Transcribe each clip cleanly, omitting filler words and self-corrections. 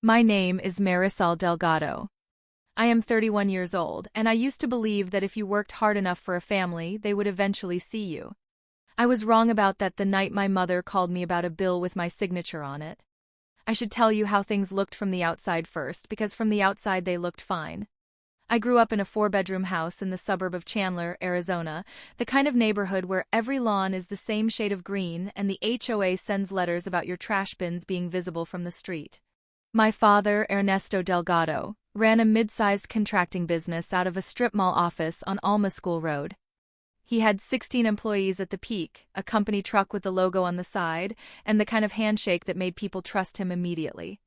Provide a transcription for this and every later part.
My name is Marisol Delgado. I am 31 years old, and I used to believe that if you worked hard enough for a family, they would eventually see you. I was wrong about that the night my mother called me about a bill with my signature on it. I should tell you how things looked from the outside first, because from the outside they looked fine. I grew up in a 4-bedroom house in the suburb of Chandler, Arizona, the kind of neighborhood where every lawn is the same shade of green and the HOA sends letters about your trash bins being visible from the street. My father, Ernesto Delgado, ran a mid-sized contracting business out of a strip mall office on Alma School Road. He had 16 employees at the peak, a company truck with the logo on the side, and the kind of handshake that made people trust him immediately.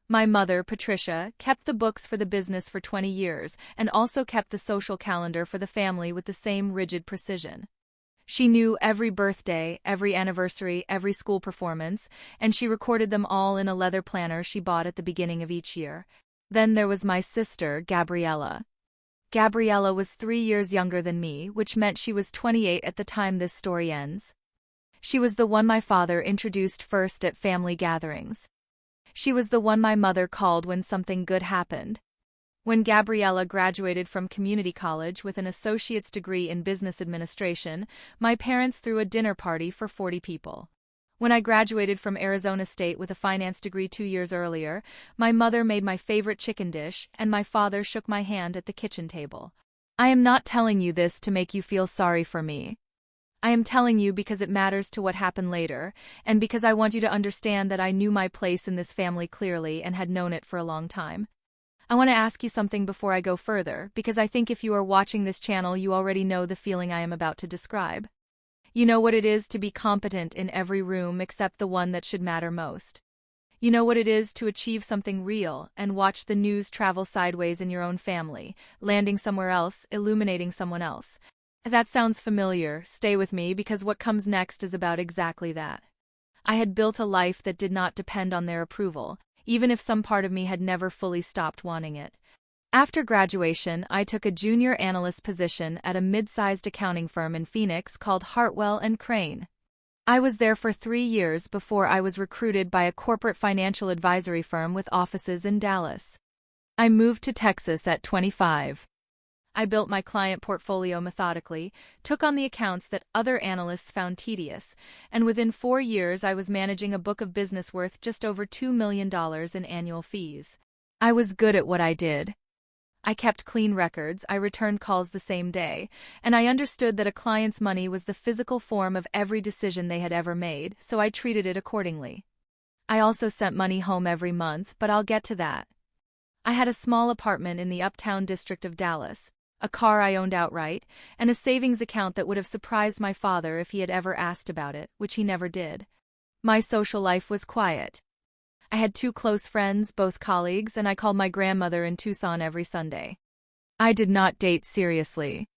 My mother, Patricia, kept the books for the business for 20 years and also kept the social calendar for the family with the same rigid precision. She knew every birthday, every anniversary, every school performance, and she recorded them all in a leather planner she bought at the beginning of each year. Then there was my sister, Gabriella. Gabriella was 3 years younger than me, which meant she was 28 at the time this story ends. She was the one my father introduced first at family gatherings. She was the one my mother called when something good happened. When Gabriella graduated from community college with an associate's degree in business administration, my parents threw a dinner party for 40 people. When I graduated from Arizona State with a finance degree 2 years earlier, my mother made my favorite chicken dish, and my father shook my hand at the kitchen table. I am not telling you this to make you feel sorry for me. I am telling you because it matters to what happened later, and because I want you to understand that I knew my place in this family clearly and had known it for a long time. I want to ask you something before I go further, because I think if you are watching this channel you already know the feeling I am about to describe. You know what it is to be competent in every room except the one that should matter most. You know what it is to achieve something real and watch the news travel sideways in your own family, landing somewhere else, illuminating someone else. If that sounds familiar, stay with me because what comes next is about exactly that. I had built a life that did not depend on their approval, even if some part of me had never fully stopped wanting it. After graduation, I took a junior analyst position at a mid-sized accounting firm in Phoenix called Hartwell & Crane. I was there for 3 years before I was recruited by a corporate financial advisory firm with offices in Dallas. I moved to Texas at 25. I built my client portfolio methodically, took on the accounts that other analysts found tedious, and within 4 years I was managing a book of business worth just over $2 million in annual fees. I was good at what I did. I kept clean records, I returned calls the same day, and I understood that a client's money was the physical form of every decision they had ever made, so I treated it accordingly. I also sent money home every month, but I'll get to that. I had a small apartment in the uptown district of Dallas, a car I owned outright, and a savings account that would have surprised my father if he had ever asked about it, which he never did. My social life was quiet. I had 2 close friends, both colleagues, and I called my grandmother in Tucson every Sunday. I did not date seriously.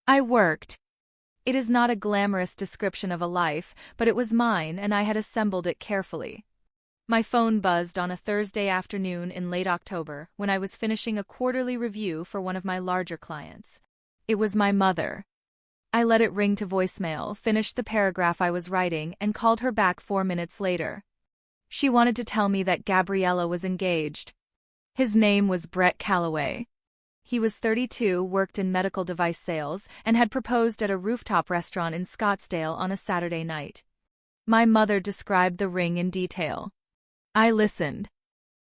I worked. It is not a glamorous description of a life, but it was mine and I had assembled it carefully. My phone buzzed on a Thursday afternoon in late October when I was finishing a quarterly review for one of my larger clients. It was my mother. I let it ring to voicemail, finished the paragraph I was writing, and called her back 4 minutes later. She wanted to tell me that Gabriella was engaged. His name was Brett Calloway. He was 32, worked in medical device sales, and had proposed at a rooftop restaurant in Scottsdale on a Saturday night. My mother described the ring in detail. I listened.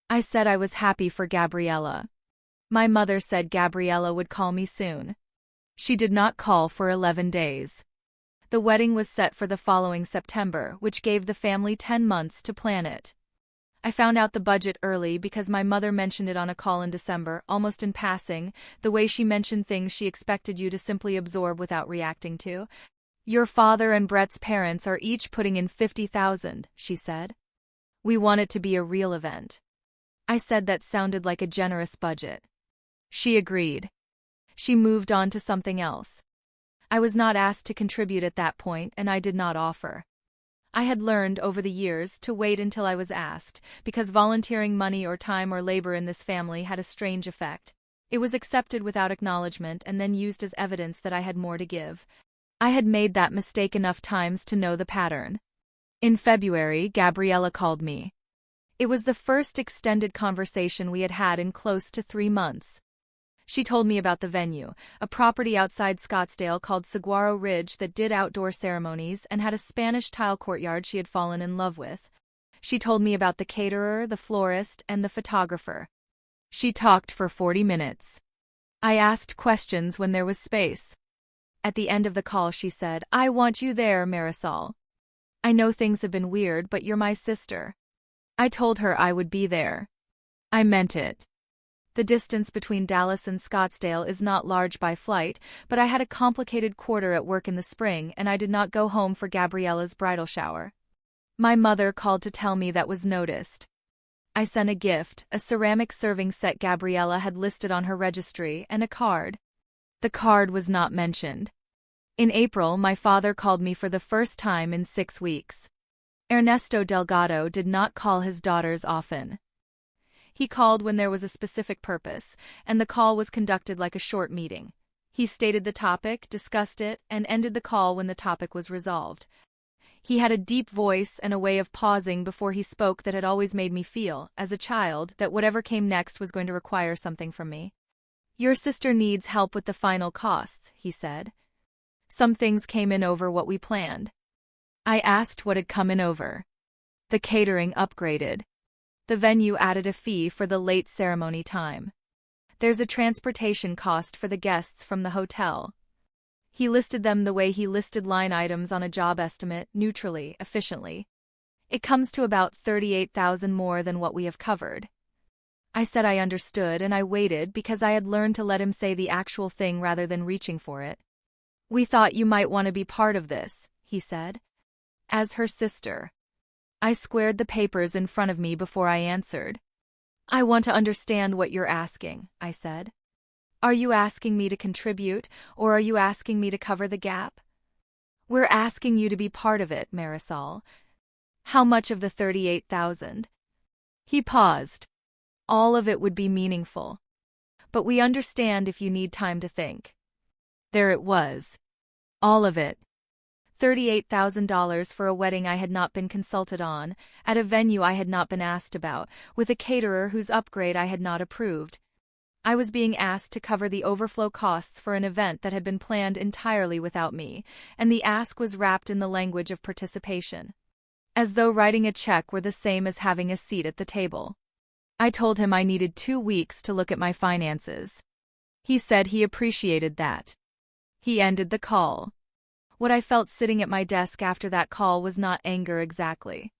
I said I was happy for Gabriella. My mother said Gabriella would call me soon. She did not call for 11 days. The wedding was set for the following September, which gave the family 10 months to plan it. I found out the budget early because my mother mentioned it on a call in December, almost in passing, the way she mentioned things she expected you to simply absorb without reacting to. Your father and Brett's parents are each putting in $50,000, she said. We want it to be a real event. I said that sounded like a generous budget. She agreed. She moved on to something else. I was not asked to contribute at that point, and I did not offer. I had learned over the years to wait until I was asked, because volunteering money or time or labor in this family had a strange effect. It was accepted without acknowledgement and then used as evidence that I had more to give. I had made that mistake enough times to know the pattern. In February, Gabriella called me. It was the first extended conversation we had had in close to 3 months. She told me about the venue, a property outside Scottsdale called Saguaro Ridge that did outdoor ceremonies and had a Spanish tile courtyard she had fallen in love with. She told me about the caterer, the florist, and the photographer. She talked for 40 minutes. I asked questions when there was space. At the end of the call she said, "I want you there, Marisol. I know things have been weird, but you're my sister." I told her I would be there. I meant it. The distance between Dallas and Scottsdale is not large by flight, but I had a complicated quarter at work in the spring and I did not go home for Gabriella's bridal shower. My mother called to tell me that was noticed. I sent a gift, a ceramic serving set Gabriella had listed on her registry, and a card. The card was not mentioned. In April, my father called me for the first time in 6 weeks. Ernesto Delgado did not call his daughters often. He called when there was a specific purpose, and the call was conducted like a short meeting. He stated the topic, discussed it, and ended the call when the topic was resolved. He had a deep voice and a way of pausing before he spoke that had always made me feel, as a child, that whatever came next was going to require something from me. "Your sister needs help with the final costs," he said. "Some things came in over what we planned." I asked what had come in over. The catering upgraded. The venue added a fee for the late ceremony time. There's a transportation cost for the guests from the hotel. He listed them the way he listed line items on a job estimate, neutrally, efficiently. It comes to about $38,000 more than what we have covered. I said I understood and I waited because I had learned to let him say the actual thing rather than reaching for it. "We thought you might want to be part of this," he said. As her sister. I squared the papers in front of me before I answered. "I want to understand what you're asking," I said. "Are you asking me to contribute, or are you asking me to cover the gap?" "We're asking you to be part of it, Marisol." "How much of the 38,000? He paused. "All of it would be meaningful. But we understand if you need time to think." There it was. All of it. $38,000 for a wedding I had not been consulted on, at a venue I had not been asked about, with a caterer whose upgrade I had not approved. I was being asked to cover the overflow costs for an event that had been planned entirely without me, and the ask was wrapped in the language of participation. As though writing a check were the same as having a seat at the table. I told him I needed 2 weeks to look at my finances. He said he appreciated that. He ended the call. What I felt sitting at my desk after that call was not anger exactly.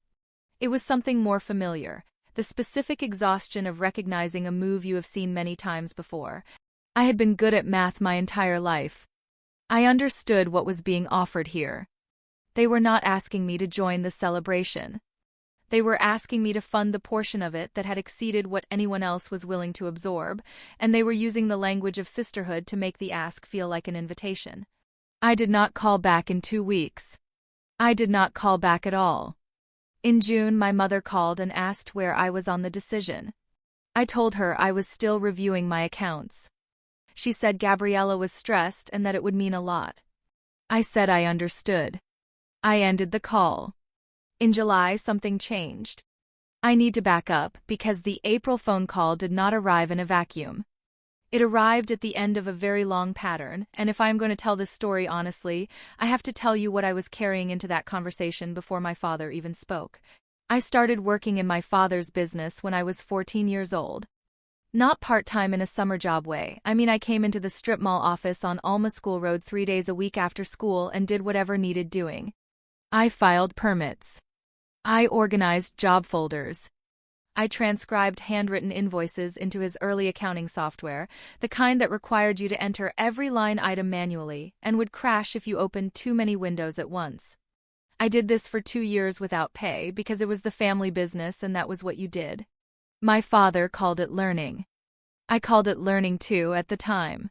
It was something more familiar, the specific exhaustion of recognizing a move you have seen many times before. I had been good at math my entire life. I understood what was being offered here. They were not asking me to join the celebration. They were asking me to fund the portion of it that had exceeded what anyone else was willing to absorb, and they were using the language of sisterhood to make the ask feel like an invitation. I did not call back in 2 weeks. I did not call back at all. In June, my mother called and asked where I was on the decision. I told her I was still reviewing my accounts. She said Gabriella was stressed and that it would mean a lot. I said I understood. I ended the call. In July, something changed. I need to back up because the April phone call did not arrive in a vacuum. It arrived at the end of a very long pattern, and if I am going to tell this story honestly, I have to tell you what I was carrying into that conversation before my father even spoke. I started working in my father's business when I was 14 years old. Not part-time in a summer job way. I came into the strip mall office on Alma School Road 3 days a week after school and did whatever needed doing. I filed permits. I organized job folders. I transcribed handwritten invoices into his early accounting software, the kind that required you to enter every line item manually and would crash if you opened too many windows at once. I did this for 2 years without pay because it was the family business and that was what you did. My father called it learning. I called it learning too at the time.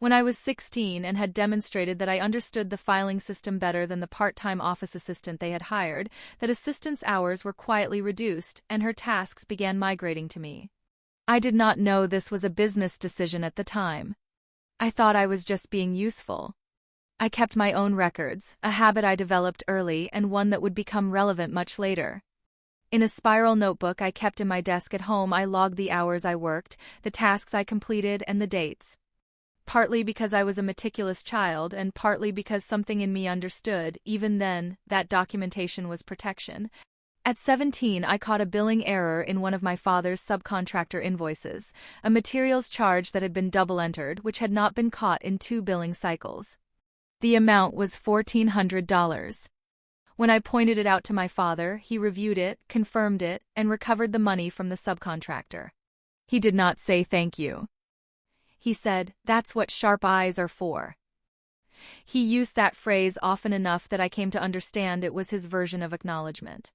When I was 16 and had demonstrated that I understood the filing system better than the part-time office assistant they had hired, that assistant's hours were quietly reduced and her tasks began migrating to me. I did not know this was a business decision at the time. I thought I was just being useful. I kept my own records, a habit I developed early and one that would become relevant much later. In a spiral notebook I kept in my desk at home, I logged the hours I worked, the tasks I completed, and the dates. Partly because I was a meticulous child, and partly because something in me understood, even then, that documentation was protection. At 17, I caught a billing error in one of my father's subcontractor invoices, a materials charge that had been double-entered, which had not been caught in 2 billing cycles. The amount was $1,400. When I pointed it out to my father, he reviewed it, confirmed it, and recovered the money from the subcontractor. He did not say thank you. He said, "That's what sharp eyes are for." He used that phrase often enough that I came to understand it was his version of acknowledgement.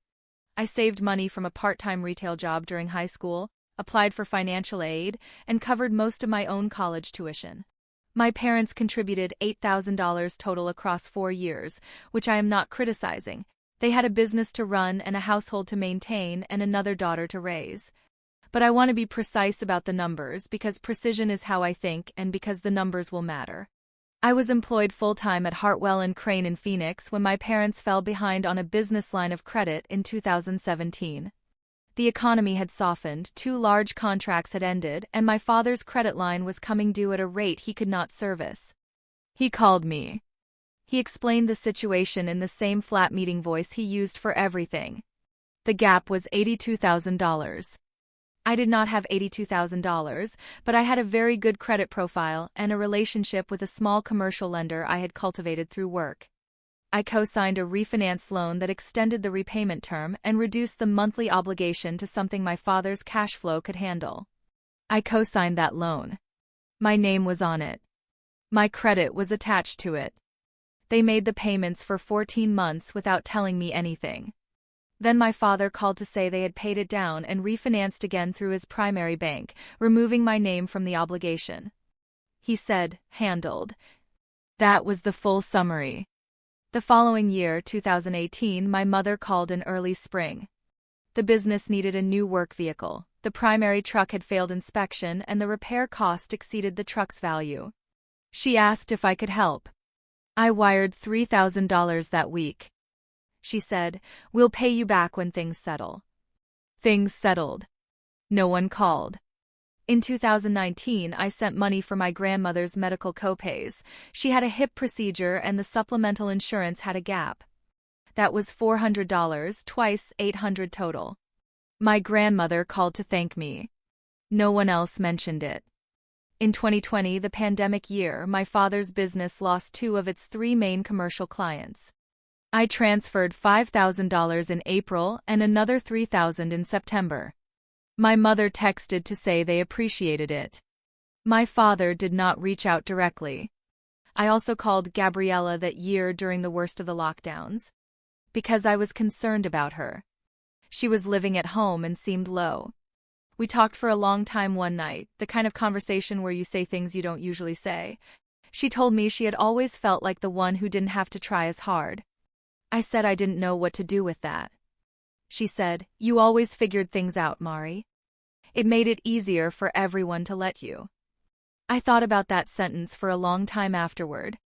I saved money from a part-time retail job during high school, applied for financial aid, and covered most of my own college tuition. My parents contributed $8,000 total across 4 years, which I am not criticizing. They had a business to run and a household to maintain and another daughter to raise. But I want to be precise about the numbers because precision is how I think and because the numbers will matter. I was employed full-time at Hartwell and Crane in Phoenix when my parents fell behind on a business line of credit in 2017. The economy had softened, 2 large contracts had ended, and my father's credit line was coming due at a rate he could not service. He called me. He explained the situation in the same flat meeting voice he used for everything. The gap was $82,000. I did not have $82,000, but I had a very good credit profile and a relationship with a small commercial lender I had cultivated through work. I co-signed a refinance loan that extended the repayment term and reduced the monthly obligation to something my father's cash flow could handle. I co-signed that loan. My name was on it. My credit was attached to it. They made the payments for 14 months without telling me anything. Then my father called to say they had paid it down and refinanced again through his primary bank, removing my name from the obligation. He said, "Handled." That was the full summary. The following year, 2018, my mother called in early spring. The business needed a new work vehicle. The primary truck had failed inspection and the repair cost exceeded the truck's value. She asked if I could help. I wired $3,000 that week. She said, "We'll pay you back when things settle." Things settled. No one called. In 2019, I sent money for my grandmother's medical copays. She had a hip procedure and the supplemental insurance had a gap. That was $400, twice $800 total. My grandmother called to thank me. No one else mentioned it. In 2020, the pandemic year, my father's business lost 2 of its 3 main commercial clients. I transferred $5,000 in April and another $3,000 in September. My mother texted to say they appreciated it. My father did not reach out directly. I also called Gabriella that year during the worst of the lockdowns. Because I was concerned about her. She was living at home and seemed low. We talked for a long time one night, the kind of conversation where you say things you don't usually say. She told me she had always felt like the one who didn't have to try as hard. I said I didn't know what to do with that. She said, "You always figured things out, Mari. It made it easier for everyone to let you." I thought about that sentence for a long time afterward.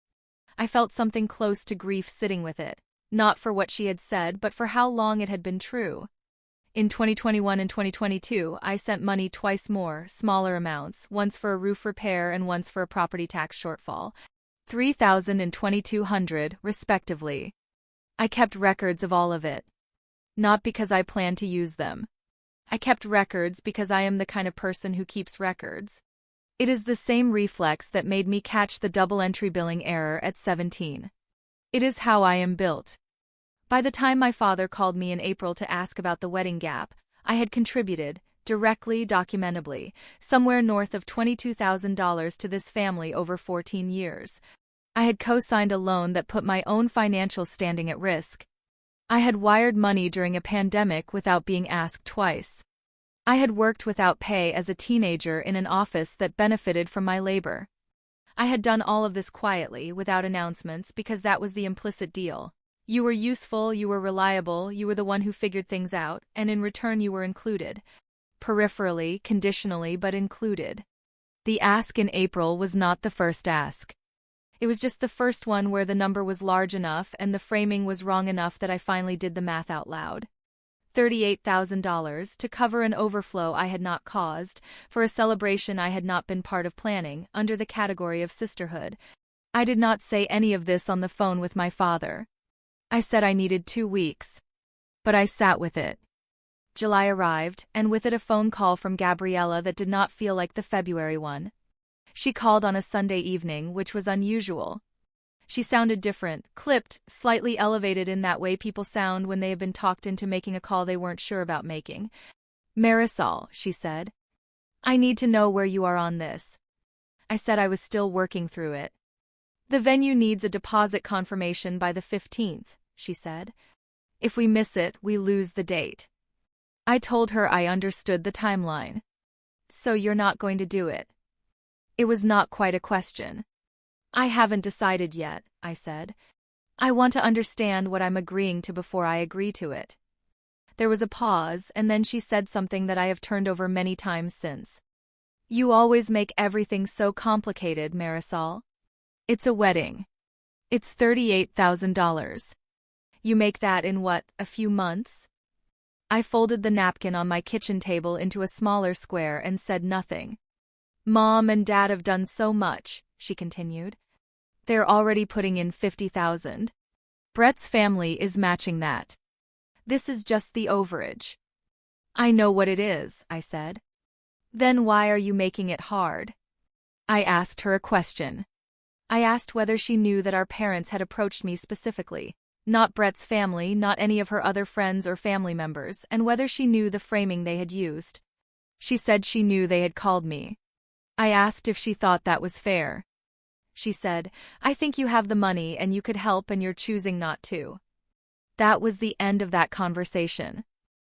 I felt something close to grief sitting with it, not for what she had said but for how long it had been true. In 2021 and 2022, I sent money twice more, smaller amounts, once for a roof repair and once for a property tax shortfall, $3,000 and $2,200, respectively. I kept records of all of it. Not because I planned to use them. I kept records because I am the kind of person who keeps records. It is the same reflex that made me catch the double-entry billing error at 17. It is how I am built. By the time my father called me in April to ask about the wedding gap, I had contributed, directly, documentably, somewhere north of $22,000 to this family over 14 years. I had co-signed a loan that put my own financial standing at risk. I had wired money during a pandemic without being asked twice. I had worked without pay as a teenager in an office that benefited from my labor. I had done all of this quietly, without announcements, because that was the implicit deal. You were useful, you were reliable, you were the one who figured things out, and in return you were included. Peripherally, conditionally, but included. The ask in April was not the first ask. It was just the first one where the number was large enough and the framing was wrong enough that I finally did the math out loud. $38,000 to cover an overflow I had not caused, for a celebration I had not been part of planning, under the category of sisterhood. I did not say any of this on the phone with my father. I said I needed 2 weeks. But I sat with it. July arrived, and with it a phone call from Gabriella that did not feel like the February one. She called on a Sunday evening, which was unusual. She sounded different, clipped, slightly elevated in that way people sound when they have been talked into making a call they weren't sure about making. "Marisol," she said. "I need to know where you are on this." I said I was still working through it. "The venue needs a deposit confirmation by the 15th, she said. "If we miss it, we lose the date." I told her I understood the timeline. "So you're not going to do it?" It was not quite a question. "I haven't decided yet," I said. "I want to understand what I'm agreeing to before I agree to it." There was a pause, and then she said something that I have turned over many times since. "You always make everything so complicated, Marisol. It's a wedding. It's $38,000. You make that in what, a few months?" I folded the napkin on my kitchen table into a smaller square and said nothing. "Mom and Dad have done so much," she continued. "They're already putting in $50,000. Brett's family is matching that. This is just the overage." "I know what it is," I said. "Then why are you making it hard?" I asked her a question. I asked whether she knew that our parents had approached me specifically, not Brett's family, not any of her other friends or family members, and whether she knew the framing they had used. She said she knew they had called me. I asked if she thought that was fair. She said, "I think you have the money and you could help and you're choosing not to." That was the end of that conversation.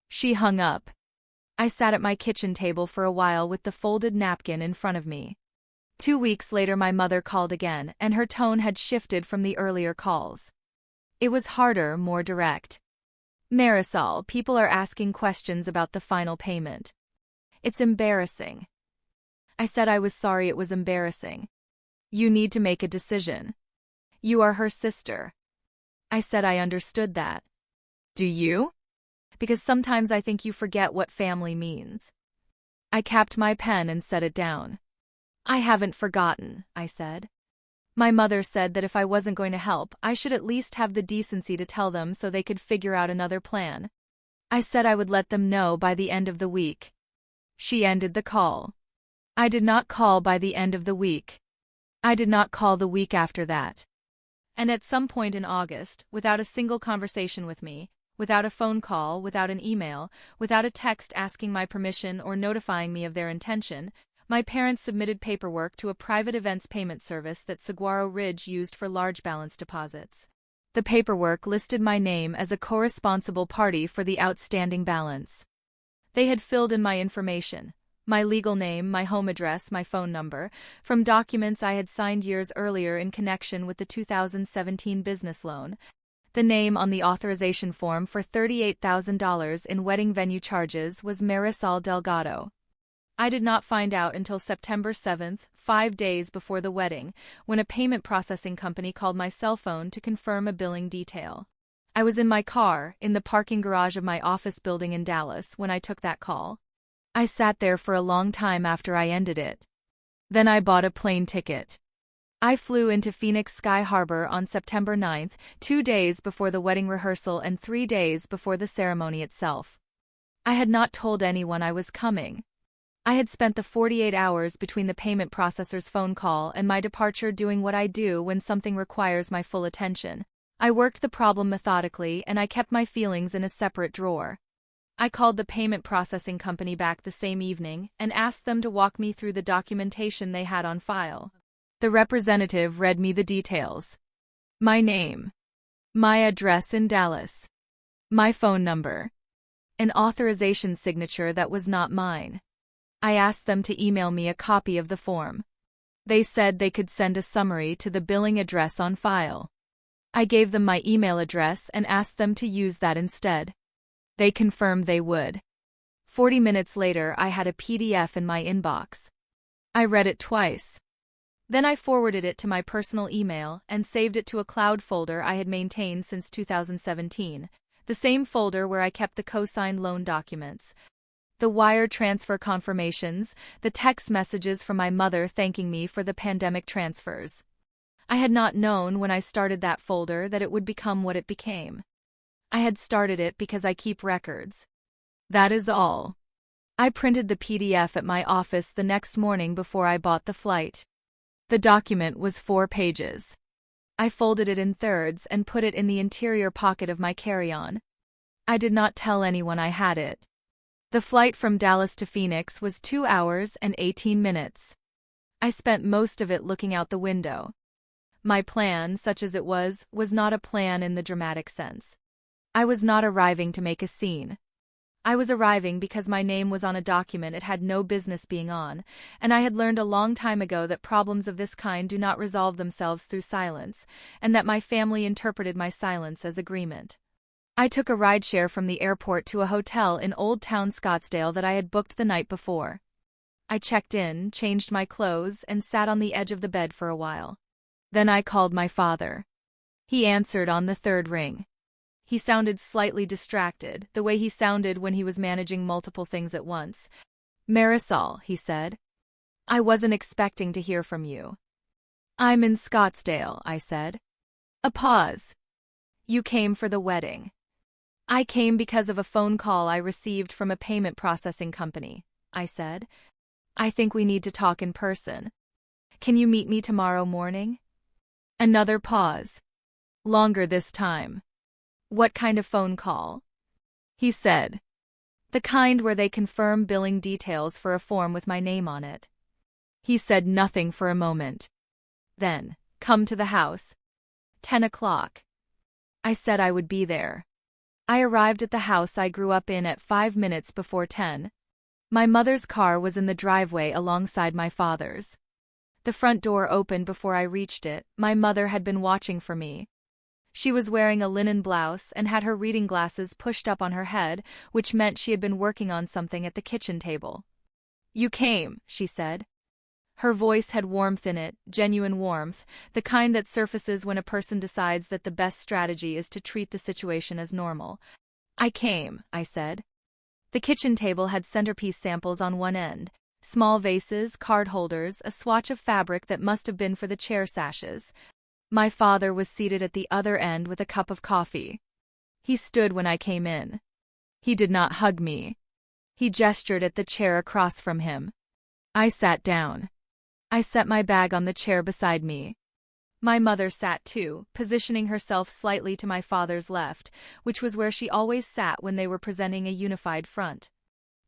She hung up. I sat at my kitchen table for a while with the folded napkin in front of me. 2 weeks later my mother called again, and her tone had shifted from the earlier calls. It was harder, more direct. "Marisol, people are asking questions about the final payment. It's embarrassing." I said I was sorry it was embarrassing. "You need to make a decision. You are her sister." I said I understood that. "Do you?" "Because sometimes I think you forget what family means." I capped my pen and set it down. "I haven't forgotten," I said. "My mother said that if I wasn't going to help, I should at least have the decency to tell them so they could figure out another plan. I said I would let them know by the end of the week." She ended the call. I did not call by the end of the week. I did not call the week after that. And at some point in August, without a single conversation with me, without a phone call, without an email, without a text asking my permission or notifying me of their intention, my parents submitted paperwork to a private events payment service that Saguaro Ridge used for large balance deposits. The paperwork listed my name as a co-responsible party for the outstanding balance. They had filled in my information, my legal name, my home address, my phone number, from documents I had signed years earlier in connection with the 2017 business loan. The name on the authorization form for $38,000 in wedding venue charges was Marisol Delgado. I did not find out until September 7th, 5 days before the wedding, when a payment processing company called my cell phone to confirm a billing detail. I was in my car, in the parking garage of my office building in Dallas, when I took that call. I sat there for a long time after I ended it. Then I bought a plane ticket. I flew into Phoenix Sky Harbor on September 9th, 2 days before the wedding rehearsal and 3 days before the ceremony itself. I had not told anyone I was coming. I had spent the 48 hours between the payment processor's phone call and my departure doing what I do when something requires my full attention. I worked the problem methodically, and I kept my feelings in a separate drawer. I called the payment processing company back the same evening and asked them to walk me through the documentation they had on file. The representative read me the details. My name. My address in Dallas. My phone number. An authorization signature that was not mine. I asked them to email me a copy of the form. They said they could send a summary to the billing address on file. I gave them my email address and asked them to use that instead. They confirmed they would. 40 minutes later, I had a PDF in my inbox. I read it twice. Then I forwarded it to my personal email and saved it to a cloud folder I had maintained since 2017. The same folder where I kept the co-signed loan documents. The wire transfer confirmations, the text messages from my mother thanking me for the pandemic transfers. I had not known when I started that folder that it would become what it became. I had started it because I keep records. That is all. I printed the PDF at my office the next morning before I bought the flight. The document was 4 pages. I folded it in thirds and put it in the interior pocket of my carry-on. I did not tell anyone I had it. The flight from Dallas to Phoenix was 2 hours and 18 minutes. I spent most of it looking out the window. My plan, such as it was not a plan in the dramatic sense. I was not arriving to make a scene. I was arriving because my name was on a document it had no business being on, and I had learned a long time ago that problems of this kind do not resolve themselves through silence, and that my family interpreted my silence as agreement. I took a rideshare from the airport to a hotel in Old Town Scottsdale that I had booked the night before. I checked in, changed my clothes, and sat on the edge of the bed for a while. Then I called my father. He answered on the 3rd ring. He sounded slightly distracted, the way he sounded when he was managing multiple things at once. "Marisol," he said. "I wasn't expecting to hear from you." "I'm in Scottsdale," I said. A pause. "You came for the wedding." "I came because of a phone call I received from a payment processing company," I said. "I think we need to talk in person. Can you meet me tomorrow morning?" Another pause. Longer this time. "What kind of phone call?" He said. "The kind where they confirm billing details for a form with my name on it." He said nothing for a moment. Then, "Come to the house. 10 o'clock. I said I would be there. I arrived at the house I grew up in at 5 minutes before 10. My mother's car was in the driveway alongside my father's. The front door opened before I reached it. My mother had been watching for me. She was wearing a linen blouse and had her reading glasses pushed up on her head, which meant she had been working on something at the kitchen table. "You came," she said. Her voice had warmth in it, genuine warmth, the kind that surfaces when a person decides that the best strategy is to treat the situation as normal. "I came," I said. The kitchen table had centerpiece samples on one end, small vases, card holders, a swatch of fabric that must have been for the chair sashes. My father was seated at the other end with a cup of coffee. He stood when I came in. He did not hug me. He gestured at the chair across from him. I sat down. I set my bag on the chair beside me. My mother sat too, positioning herself slightly to my father's left, which was where she always sat when they were presenting a unified front.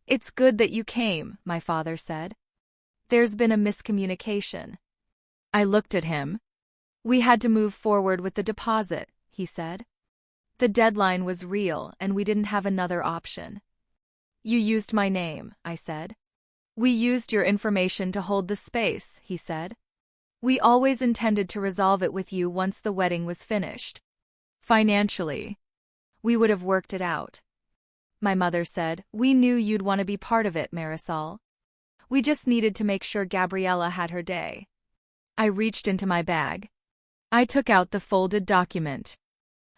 "It's good that you came," my father said. "There's been a miscommunication." I looked at him. "We had to move forward with the deposit," he said. "The deadline was real and we didn't have another option." "You used my name," I said. "We used your information to hold the space," he said. "We always intended to resolve it with you once the wedding was finished. Financially, we would have worked it out." My mother said, "We knew you'd want to be part of it, Marisol. We just needed to make sure Gabriella had her day." I reached into my bag. I took out the folded document.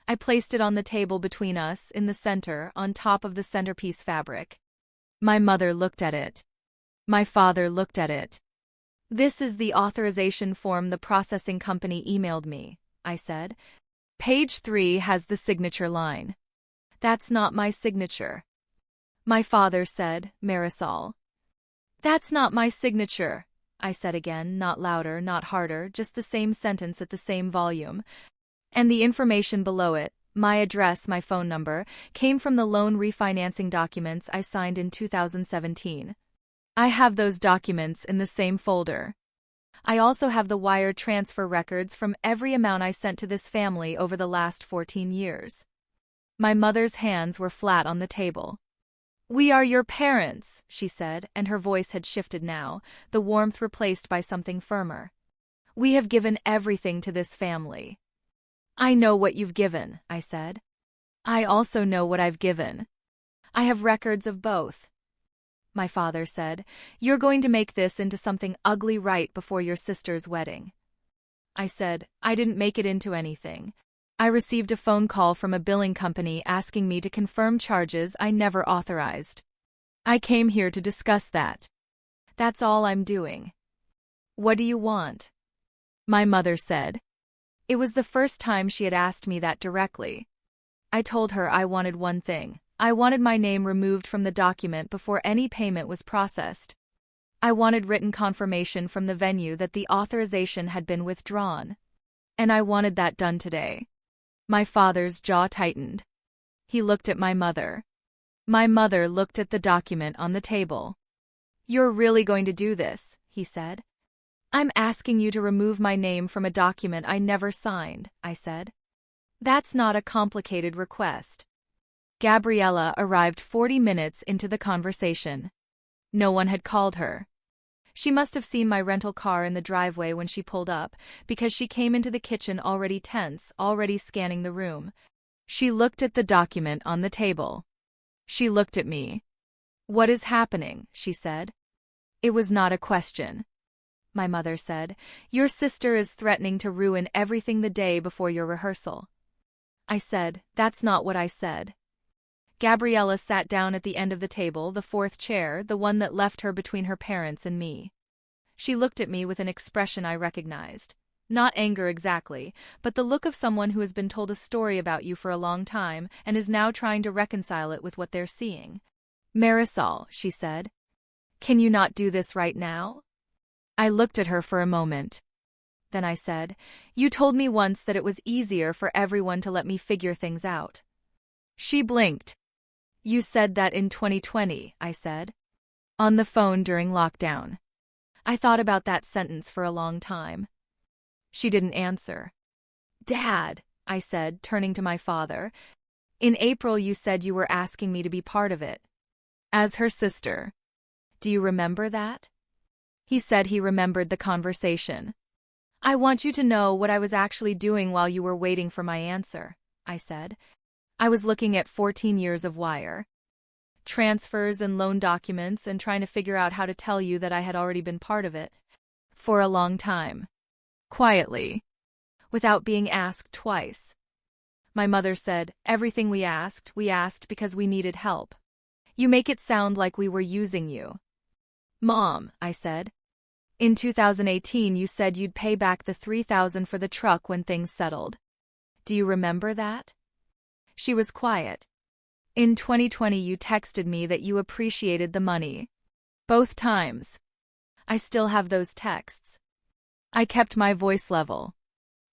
I placed it on the table between us, in the center, on top of the centerpiece fabric. My mother looked at it. My father looked at it. "This is the authorization form the processing company emailed me," I said. "Page 3 has the signature line." "That's not my signature." My father said, "Marisol." "That's not my signature," I said again, not louder, not harder, just the same sentence at the same volume. And the information below it, my address, my phone number, came from the loan refinancing documents I signed in 2017. I have those documents in the same folder. I also have the wire transfer records from every amount I sent to this family over the last 14 years. My mother's hands were flat on the table. "We are your parents," she said, and her voice had shifted now, the warmth replaced by something firmer. "We have given everything to this family." "I know what you've given," I said. "I also know what I've given. I have records of both." My father said, "You're going to make this into something ugly right before your sister's wedding." I said, "I didn't make it into anything. I received a phone call from a billing company asking me to confirm charges I never authorized. I came here to discuss that. That's all I'm doing. What do you want? My mother said. It was the first time she had asked me that directly. I told her I wanted one thing. I wanted my name removed from the document before any payment was processed. I wanted written confirmation from the venue that the authorization had been withdrawn. And I wanted that done today. My father's jaw tightened. He looked at my mother. My mother looked at the document on the table. You're really going to do this, he said. I'm asking you to remove my name from a document I never signed, I said. That's not a complicated request. Gabriella arrived 40 minutes into the conversation. No one had called her. She must have seen my rental car in the driveway when she pulled up, because she came into the kitchen already tense, already scanning the room. She looked at the document on the table. She looked at me. What is happening? She said. It was not a question. My mother said, your sister is threatening to ruin everything the day before your rehearsal. I said, that's not what I said. Gabriella sat down at the end of the table, the fourth chair, the one that left her between her parents and me. She looked at me with an expression I recognized. Not anger exactly, but the look of someone who has been told a story about you for a long time and is now trying to reconcile it with what they're seeing. Marisol, she said. Can you not do this right now? I looked at her for a moment. Then I said, you told me once that it was easier for everyone to let me figure things out. She blinked. You said that in 2020, I said. On the phone during lockdown. I thought about that sentence for a long time. She didn't answer. Dad, I said, turning to my father. In April you said you were asking me to be part of it. As her sister. Do you remember that? He said he remembered the conversation. I want you to know what I was actually doing while you were waiting for my answer, I said. I was looking at 14 years of wire transfers and loan documents and trying to figure out how to tell you that I had already been part of it. For a long time. Quietly. Without being asked twice. My mother said, everything we asked because we needed help. You make it sound like we were using you. Mom, I said. In 2018 you said you'd pay back the $3,000 for the truck when things settled. Do you remember that? She was quiet. In 2020 you texted me that you appreciated the money. Both times. I still have those texts. I kept my voice level.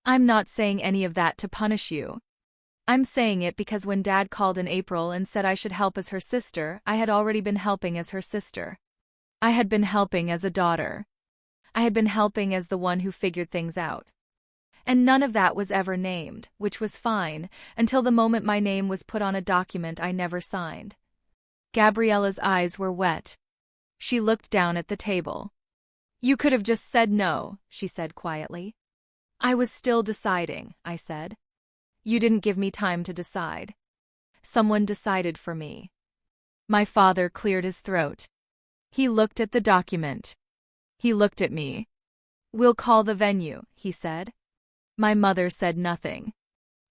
I'm not saying any of that to punish you. I'm saying it because when Dad called in April and said I should help as her sister, I had already been helping as her sister. I had been helping as a daughter. I had been helping as the one who figured things out. And none of that was ever named, which was fine, until the moment my name was put on a document I never signed. Gabriella's eyes were wet. She looked down at the table. You could have just said no, she said quietly. I was still deciding, I said. You didn't give me time to decide. Someone decided for me. My father cleared his throat. He looked at the document. He looked at me. We'll call the venue, he said. My mother said nothing.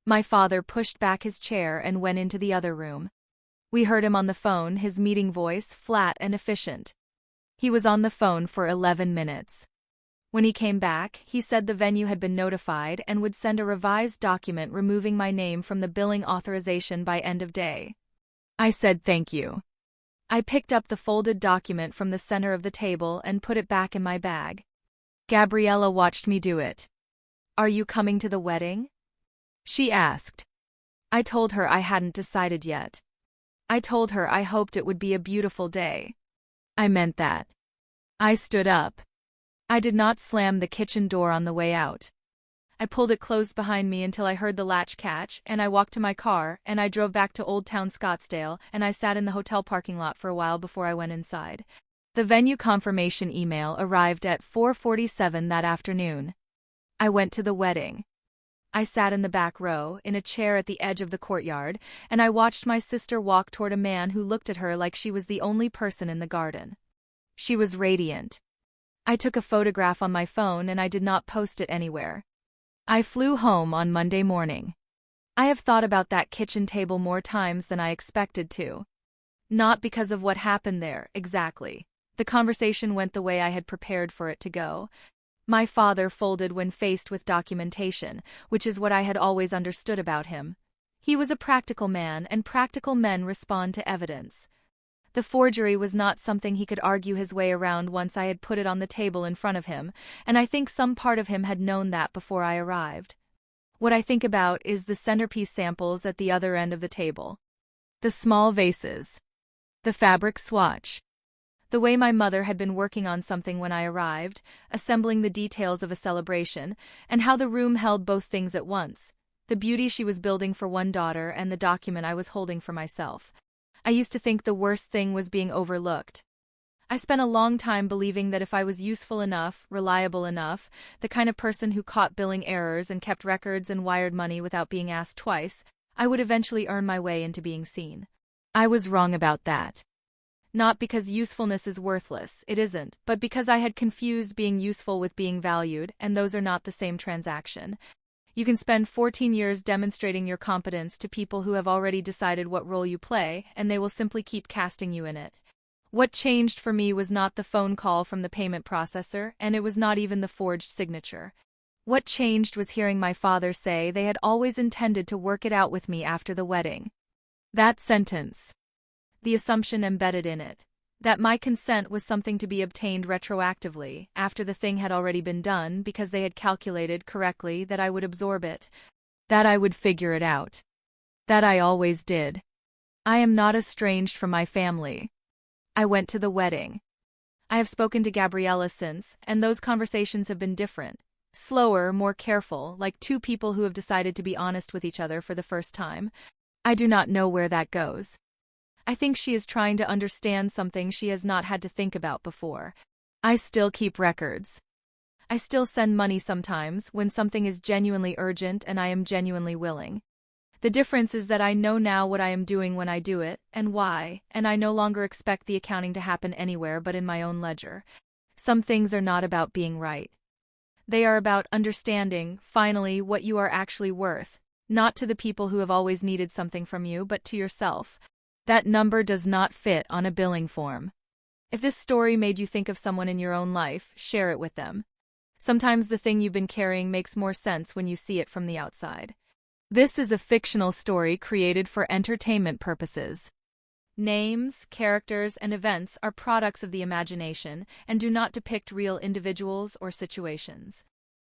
My father pushed back his chair and went into the other room. We heard him on the phone, his meeting voice flat and efficient. He was on the phone for 11 minutes. When he came back, he said the venue had been notified and would send a revised document removing my name from the billing authorization by end of day. I said thank you. I picked up the folded document from the center of the table and put it back in my bag. Gabriella watched me do it. Are you coming to the wedding? She asked. I told her I hadn't decided yet. I told her I hoped it would be a beautiful day. I meant that. I stood up. I did not slam the kitchen door on the way out. I pulled it closed behind me until I heard the latch catch, and I walked to my car, and I drove back to Old Town Scottsdale, and I sat in the hotel parking lot for a while before I went inside. The venue confirmation email arrived at 4:47 that afternoon. I went to the wedding. I sat in the back row, in a chair at the edge of the courtyard, and I watched my sister walk toward a man who looked at her like she was the only person in the garden. She was radiant. I took a photograph on my phone and I did not post it anywhere. I flew home on Monday morning. I have thought about that kitchen table more times than I expected to. Not because of what happened there, exactly. The conversation went the way I had prepared for it to go. My father folded when faced with documentation, which is what I had always understood about him. He was a practical man, and practical men respond to evidence. The forgery was not something he could argue his way around once I had put it on the table in front of him, and I think some part of him had known that before I arrived. What I think about is the centerpiece samples at the other end of the table. The small vases. The fabric swatch. The way my mother had been working on something when I arrived, assembling the details of a celebration, and how the room held both things at once, the beauty she was building for one daughter and the document I was holding for myself. I used to think the worst thing was being overlooked. I spent a long time believing that if I was useful enough, reliable enough, the kind of person who caught billing errors and kept records and wired money without being asked twice, I would eventually earn my way into being seen. I was wrong about that. Not because usefulness is worthless, it isn't, but because I had confused being useful with being valued, and those are not the same transaction. You can spend 14 years demonstrating your competence to people who have already decided what role you play, and they will simply keep casting you in it. What changed for me was not the phone call from the payment processor, and it was not even the forged signature. What changed was hearing my father say they had always intended to work it out with me after the wedding. That sentence. The assumption embedded in it. That my consent was something to be obtained retroactively, after the thing had already been done, because they had calculated correctly that I would absorb it. That I would figure it out. That I always did. I am not estranged from my family. I went to the wedding. I have spoken to Gabriella since, and those conversations have been different. Slower, more careful, like two people who have decided to be honest with each other for the first time. I do not know where that goes. I think she is trying to understand something she has not had to think about before. I still keep records. I still send money sometimes when something is genuinely urgent and I am genuinely willing. The difference is that I know now what I am doing when I do it, and why, and I no longer expect the accounting to happen anywhere but in my own ledger. Some things are not about being right. They are about understanding, finally, what you are actually worth, not to the people who have always needed something from you, but to yourself. That number does not fit on a billing form. If this story made you think of someone in your own life, share it with them. Sometimes the thing you've been carrying makes more sense when you see it from the outside. This is a fictional story created for entertainment purposes. Names, characters, and events are products of the imagination and do not depict real individuals or situations.